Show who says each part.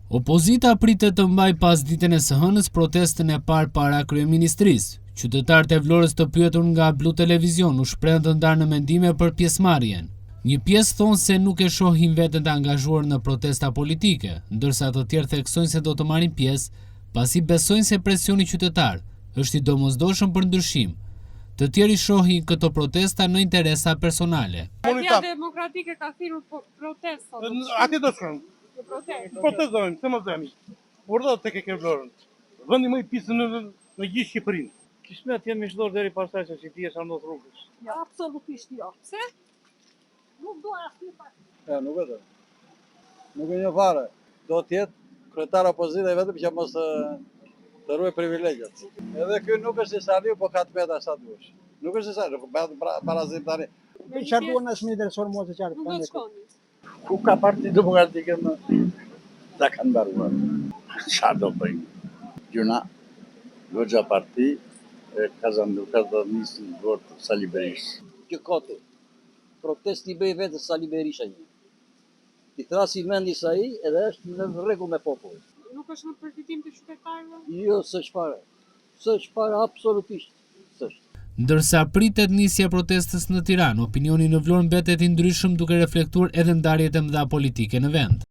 Speaker 1: Opozita pritet të mbaj pas ditën e së hënës protestën e parë para kryeministrisë. Qytetarët e Vlorës të pyetur nga Blu Televizion u shprehën të ndarë në mendime për pjesëmarrjen. Një pjesë thonë se nuk e shohin veten të angazhuar në protesta politike, ndërsa të tjerë theksojnë se do të marrin pjesë, pasi besojnë se presioni qytetar është i domosdoshëm për ndryshim. Të tjerë shohin këto protesta në interesa personale.
Speaker 2: Partia Demokratike ka thirrur protestë.
Speaker 3: Aty do shkojmë. Protestojmë, se mos jemi. Urdhët tek e Vlorën. Vendi më i pisë në gjithë Shqipërinë. Kismet janë miqdor deri pastaj se si ti e sa ndodh rrugës.
Speaker 2: Ja, absolutisht jo. Pse? Nuk do asnjë parti.
Speaker 4: Nuk e di. Nuk e një fare. Do të jetë kryetar opozite vetëm që mos të ruaj privilegjet. Edhe ky nuk është i Saliu, po ka të veta sa dush. Nuk është i Saliu, bëhet parazit tani.
Speaker 5: Në çarduan as më intereson mua se çfarë.
Speaker 2: Nuk do të shkoni.
Speaker 4: Ku ka Parti Demokratike më? Ta kanë mbaruar. Çfarë do bëjmë? Gjuna, goxha parti ka të nisë në vot Sali Berisha.
Speaker 6: Kjo kote, protesti bëj vetë Sali Berisha një. I thrasi mendi sa i edhe është në rregull me popullin.
Speaker 2: Nuk është në përfitim të qytetarëve?
Speaker 6: Jo, s'është fare. S'është fare, absolutisht s'është.
Speaker 1: Ndërsa pritet nisja protestës në Tiranë, opinioni në Vlorë mbetet i ndryshëm duke reflektuar edhe ndarjet e mëdha politike në vend.